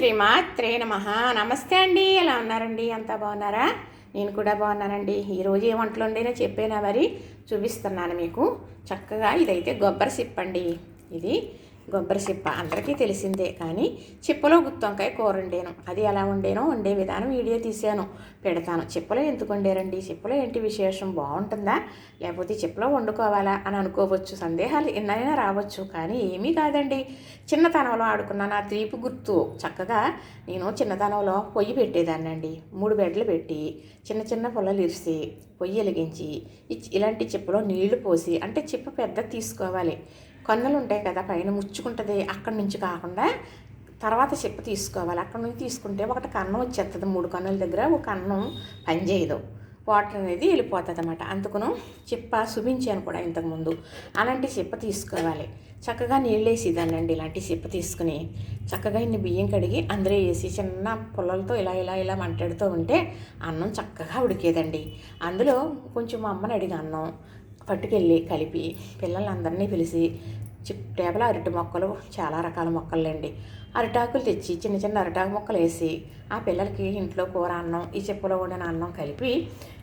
శ్రీమాత్రే నమః. నమస్తే అండి, ఎలా ఉన్నారండి? అంతా బాగున్నారా? నేను కూడా బాగున్నానండి. ఈరోజు ఏ వంటలు వండినా చెప్పేనా మరి చూపిస్తున్నాను మీకు. చక్కగా ఇదైతే కొబ్బరి సిప్ప అండి. ఇది కొబ్బరి చిప్ప అందరికీ తెలిసిందే, కానీ చిప్పలో గుత్తొంకాయ కూర వండాను. అది ఎలా వండానో వండే విధానం వీడియో తీసాను, పెడతాను. చిప్పలో ఎందుకు వండారండి, చిప్పలో ఏంటి విశేషం, బాగుంటుందా లేకపోతే చిప్పలో వండుకోవాలా అని అనుకోవచ్చు, సందేహాలు ఎన్నైనా రావచ్చు. కానీ ఏమీ కాదండి, చిన్నతనంలో ఆడుకున్న నా తీపి గుర్తు. చక్కగా నేను చిన్నతనంలో పొయ్యి పెట్టేదాన్ని అండి. 3 బెడ్లు పెట్టి చిన్న చిన్న పొల్లలు ఇరిసి పొయ్యి వెలిగించి ఇలాంటి చిప్పలో నీళ్లు పోసి, అంటే చిప్ప పెద్ద తీసుకోవాలి, కన్నులు ఉంటాయి కదా పైన ముచ్చుకుంటుంది, అక్కడి నుంచి కాకుండా తర్వాత చిప్ప తీసుకోవాలి. అక్కడి నుంచి తీసుకుంటే ఒకటి కన్నం వచ్చేస్తుంది, 3 కన్నుల దగ్గర ఒక కన్నం పనిచేయదు, వాటర్ అనేది వెళ్ళిపోతుంది అన్నమాట. అందుకును చిప్ప చూపించాను కూడా ఇంతకుముందు. అలాంటి చిప్ప తీసుకోవాలి. చక్కగా నీళ్ళు వేసేదాన్ని అండి. ఇలాంటి చిప్ప తీసుకుని చక్కగా ఇన్ని బియ్యం కడిగి అందులో వేసి చిన్న పుల్లలతో ఇలా ఇలా ఇలా మంటాడుతూ ఉంటే అన్నం చక్కగా ఉడికేదండి. అందులో కొంచెం మా అమ్మని అడిగి అన్నం పట్టుకెళ్ళి కలిపి పిల్లలందరినీ పిలిచి టేబుల్ అరటి మొక్కలు, చాలా రకాల మొక్కలండి, అరిటాకులు తెచ్చి చిన్న చిన్న అరిటాకు మొక్కలు వేసి ఆ పిల్లలకి ఇంట్లో కూర అన్నం, ఈ చెప్పులో వండిన అన్నం కలిపి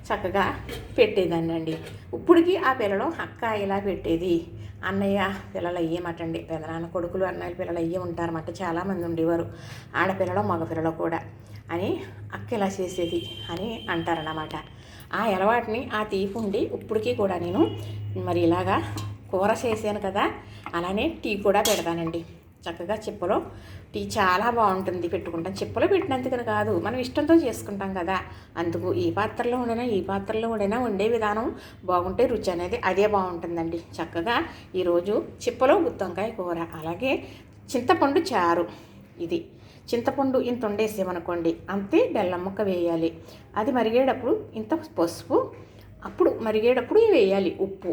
చక్కగా పెట్టేదాన్ని అండి. ఇప్పటికి ఆ పిల్లలు అక్క ఇలా పెట్టేది, అన్నయ్య పిల్లలు అయ్యేమటండి, పెదనాన్న కొడుకులు అన్నయ్య పిల్లలు అయ్యే ఉంటారన్నమాట. చాలామంది ఉండేవారు, ఆడపిల్లలు మగపిల్లలు కూడా, అని అక్క ఇలా చేసేది అని అంటారన్నమాట. ఆ అలవాటుని, ఆ తీపి ఉండి ఇప్పటికీ కూడా నేను మరి ఇలాగా కూర చేశాను కదా, అలానే టీ కూడా పెడతానండి. చక్కగా చిప్పలో టీ చాలా బాగుంటుంది, పెట్టుకుంటాం. చిప్పలో పెట్టినందుకని కాదు, మనం ఇష్టంతో చేసుకుంటాం కదా, అందుకు ఈ పాత్రలో వండినా ఈ పాత్రలో వండినా వండే విధానం బాగుంటే రుచి అనేది అదే బాగుంటుందండి. చక్కగా ఈరోజు చిప్పలో గుత్తొంకాయ కూర, అలాగే చింతపండు చారు. ఇది చింతపండు ఇంత వండేసామనుకోండి, అంతే బెల్లం ముక్క వేయాలి. అది మరిగేటప్పుడు ఇంత పసుపు, అప్పుడు మరిగేటప్పుడు వేయాలి ఉప్పు,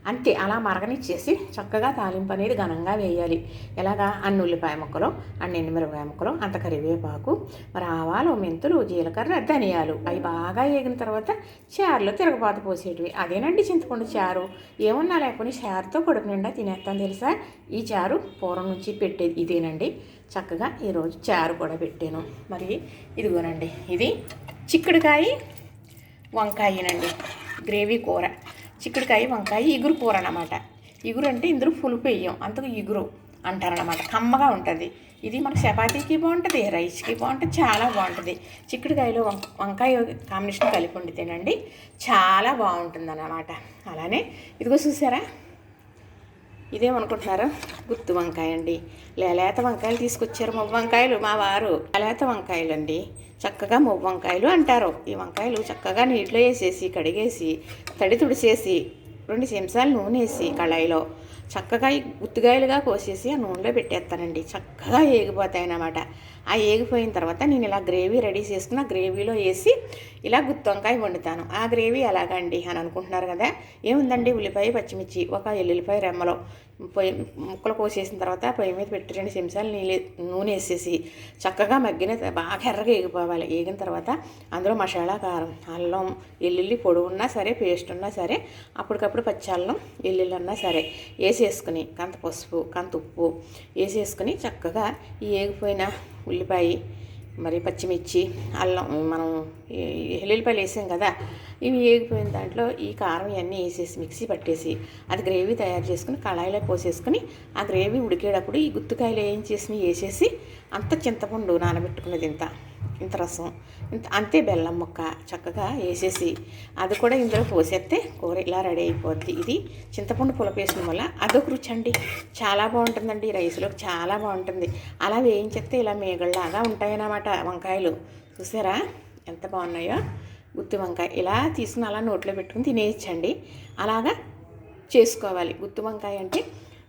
అంతే. అలా మరగనిచ్చేసి చక్కగా తాలింపు అనేది ఘనంగా వేయాలి. ఎలాగా అన్ని ఉల్లిపాయ ముక్కలు, అన్ని ఎండుమిరపకాయ ముక్కలు, అంత కరివేపాకు, మరి ఆవాలు, మెంతులు, జీలకర్ర, ధనియాలు, అవి బాగా వేగిన తర్వాత చారులో తిరగబాత పోసేటివి. అదేనండి చింతపండు చారు. ఏమన్నా లేకపోతే చారుతో కడుపు నిండా తినేస్తాను తెలుసా. ఈ చారు పూర్వం నుంచి పెట్టేది ఇదేనండి. చక్కగా ఈరోజు చారు కూడా పెట్టాను. మరి ఇదిగోనండి, ఇది చిక్కుడుకాయ వంకాయనండి, గ్రేవీ కూర. చిక్కుడుకాయ వంకాయ ఇగురు కూర అన్నమాట. ఇగురు అంటే ఇందులో పులుపు వేయం, అంతకు ఇగురు అంటారనమాట. కమ్మగా ఉంటుంది. ఇది మనకు చపాతీకి బాగుంటుంది, రైస్కి బాగుంటుంది, చాలా బాగుంటుంది. చిక్కుడుకాయలో వంకాయ కాంబినేషన్ కలిపి వండితేనండి చాలా బాగుంటుంది అన్నమాట. అలానే ఇదిగో చూసారా, ఇదేమనుకుంటున్నారు, గుత్తి వంకాయ అండి. లేత వంకాయలు తీసుకొచ్చారు, మొవ్వ వంకాయలు మా వారు. లేత వంకాయలు అండి, చక్కగా మొవ్వ వంకాయలు అంటారు. ఈ వంకాయలు చక్కగా నీటిలో వేసేసి కడిగేసి తడి తుడిచేసి 2 చెంచాలు నూనె వేసి కళాయిలో చక్కగా గుత్తికాయలుగా కోసేసి ఆ నూనెలో పెట్టేస్తానండి. చక్కగా ఏగిపోతాయి అన్నమాట. ఆ ఏగిపోయిన తర్వాత నేను ఇలా గ్రేవీ రెడీ చేసుకుని ఆ గ్రేవీలో వేసి ఇలా గుత్తొంకాయ వండుతాను. ఆ గ్రేవీ ఎలాగండి అని అనుకుంటున్నారు కదా, ఏముందండి, ఉల్లిపాయ, పచ్చిమిర్చి, ఒక ఎల్లుల్లిపాయ రెమ్మలో పొయ్యి ముక్కలు కోసేసిన తర్వాత పొయ్యి మీద పెట్టి 2 చెంచాలు నూనె వేసేసి చక్కగా మగ్గిన బాగా ఎర్రగా ఏగిపోవాలి. ఏగిన తర్వాత అందులో మసాలా, కారం, అల్లం, వెల్లుల్లి పొడి ఉన్నా సరే, పేస్ట్ ఉన్నా సరే, అప్పటికప్పుడు పచ్చి అల్లం వెల్లుల్లి ఉన్నా సరే వేసేసుకుని కంత పసుపు, కంత ఉప్పు వేసేసుకుని చక్కగా ఈ ఏగిపోయిన ఉల్లిపాయ, మరి పచ్చిమిర్చి, అల్లం, మనం ఎల్లుల్లిపాయలు వేసాం కదా, ఇవి వేగిపోయిన దాంట్లో ఈ కారం ఇవన్నీ వేసేసి మిక్సీ పట్టేసి అది గ్రేవీ తయారు చేసుకుని కళాయిలో పోసేసుకుని ఆ గ్రేవీ ఉడికేటప్పుడు ఈ గుత్తికాయలు ఏం చేసి వేసేసి అంత చింతపండు నానబెట్టుకున్నది ఇంత రసం, అంతే బెల్లం ముక్క చక్కగా వేసేసి అది కూడా ఇందులో పోసేస్తే కూర ఇలా రెడీ అయిపోద్ది. ఇది చింతపండు పులపేసిన వల్ల అదొక రుచి అండి, చాలా బాగుంటుందండి. రైస్లోకి చాలా బాగుంటుంది. అలా వేయించేస్తే ఇలా మేగళ్ళలాగా ఉంటాయన్నమాట వంకాయలు. చూసారా ఎంత బాగున్నాయో. గుత్తి వంకాయ ఇలా తీసుకుని అలా నోట్లో పెట్టుకుని తినేయచ్చండి. అలాగా చేసుకోవాలి. గుత్తి వంకాయ అంటే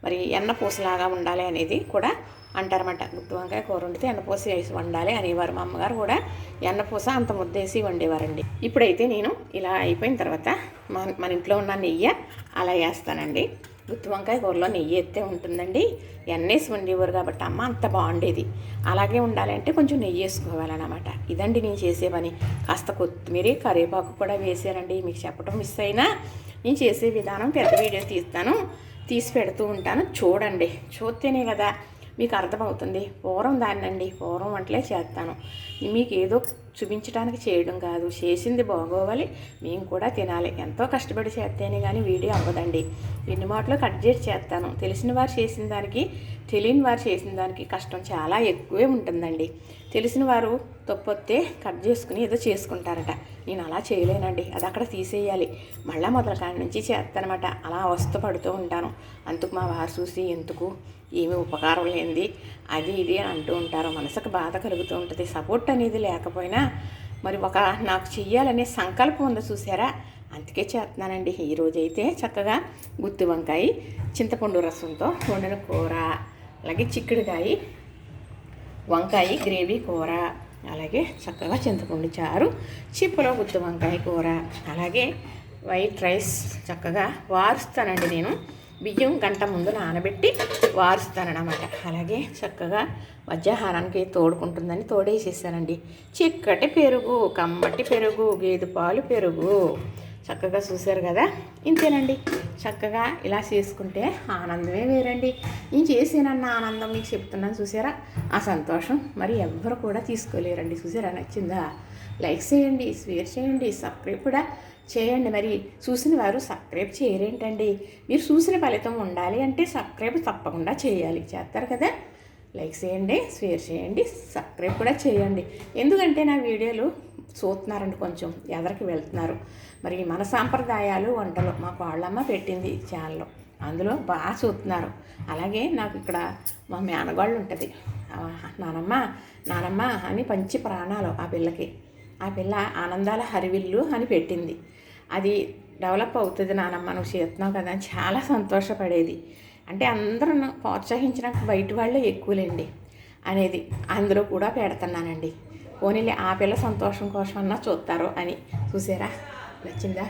మరి ఎన్నపూసలాగా ఉండాలి అనేది కూడా అంటారన్నమాట. గుత్తి వంకాయ కూర వండితే ఎన్నపూస వేసి వండాలి అనేవారు. మా అమ్మగారు కూడా ఎన్నపూస అంత ముద్దేసి వండేవారండి. ఇప్పుడైతే నేను ఇలా అయిపోయిన తర్వాత మన ఇంట్లో ఉన్న నెయ్యి అలా వేస్తానండి. గుత్తి వంకాయ కూరలో నెయ్యి ఎత్తే ఉంటుందండి, ఎన్నేసి వండేవారు కాబట్టి అమ్మ అంత బాగుండేది. అలాగే ఉండాలంటే కొంచెం నెయ్యి వేసుకోవాలన్నమాట. ఇదండి నేను చేసే పని. కాస్త కొత్తిమీర, కరివేపాకు కూడా వేసానండి. మీకు చెప్పడం మిస్ అయినా నేను చేసే విధానం పెద్ద వీడియో తీసి పెడుతూ ఉంటాను, చూడండి. చూస్తేనే కదా మీకు అర్థమవుతుంది. పూర్వం దాన్నండి, పూర్వం వంటలే చేస్తాను. మీకు ఏదో చూపించడానికి చేయడం కాదు, చేసింది బాగోవాలి, మేము కూడా తినాలి. ఎంతో కష్టపడి చేస్తేనే కానీ వీడియో అవ్వదండి. ఎన్ని మాటలు కట్ చేసి చేస్తాను. తెలిసిన వారు చేసిన దానికి, తెలియని వారు చేసిన దానికి కష్టం చాలా ఎక్కువే ఉంటుందండి. తెలిసిన వారు తప్పొస్తే కట్ చేసుకుని ఏదో చేసుకుంటారట. నేను అలా చేయలేనండి, అది అక్కడ తీసేయాలి, మళ్ళీ మొదల కాడి నుంచి చేస్తానమాట. అలా అవస్థ పడుతూ ఉంటాను. అందుకు మా వారు చూసి ఎందుకు ఏమీ ఉపకారం లేనిది అది ఇది అని అంటూ ఉంటారు. మనసుకు బాధ కలుగుతూ ఉంటుంది. సపోర్ట్ అనేది లేకపోయినా మరి నాకు చెయ్యాలనే సంకల్పం ఉందో చూసారా, అందుకే చేస్తున్నానండి. ఈరోజైతే చక్కగా గుత్తి వంకాయ చింతపండు రసంతో వండిన కూర, అలాగే చిక్కుడుకాయ వంకాయ గ్రేవీ కూర, అలాగే చక్కగా చింతపండు చారు, చిప్పలో గుత్తి వంకాయ కూర, అలాగే వైట్ రైస్ చక్కగా వారుస్తానండి. నేను బియ్యం గంట ముందు నానబెట్టి వారుస్తానన్నమాట. అలాగే చక్కగా మధ్యాహ్నానికి తోడుకుంటుందని తోడేసేసానండి. చిక్కటి పెరుగు, కమ్మటి పెరుగు, గేదె పాలు పెరుగు చక్కగా చూశారు కదా. ఇంతేనండి, చక్కగా ఇలా చేసుకుంటే ఆనందమే వేరండి. నేను చేసానన్న ఆనందం మీకు చెప్తున్నాను చూసారా, ఆ సంతోషం మరి ఎవ్వరు కూడా తీసుకోలేరండి. చూసారా, నచ్చిందా? లైక్ చేయండి, షేర్ చేయండి, సబ్స్క్రైబ్ కూడా చేయండి. మరి చూసిన వారు సబ్స్క్రైబ్ చేయరేంటండి? మీరు చూసిన ఫలితం ఉండాలి అంటే సబ్స్క్రైబ్ తప్పకుండా చేయాలి. చేస్తారు కదా. లైక్ చేయండి, షేర్ చేయండి, సబ్స్క్రైబ్ కూడా చేయండి. ఎందుకంటే నా వీడియోలు చూస్తున్నారండి, కొంచెం ఎదరికి వెళ్తున్నారు. మరి మన సాంప్రదాయాలు వంటలు మా కోళ్ళమ్మ పెట్టింది ఛానల్లో, అందులో బాగా చూస్తున్నారు. అలాగే నాకు ఇక్కడ మా మేనగాళ్ళు ఉంటుంది, నానమ్మ నానమ్మ అని పంచి ప్రాణాలు ఆ పిల్లకి. ఆ పిల్ల ఆనందాల హరివిల్లు అని పెట్టింది. అది డెవలప్ అవుతుంది నానమ్మ, నువ్వు చేస్తున్నావు కదా అని చాలా సంతోషపడేది. అంటే అందరూ ప్రోత్సహించడానికి బయట వాళ్ళే ఎక్కువలేండి అనేది అందులో కూడా పెడుతున్నానండి. పోనీలే ఆ పిల్ల సంతోషం కోసమన్నా చూస్తారు అని. చూసారా, నచ్చిందా?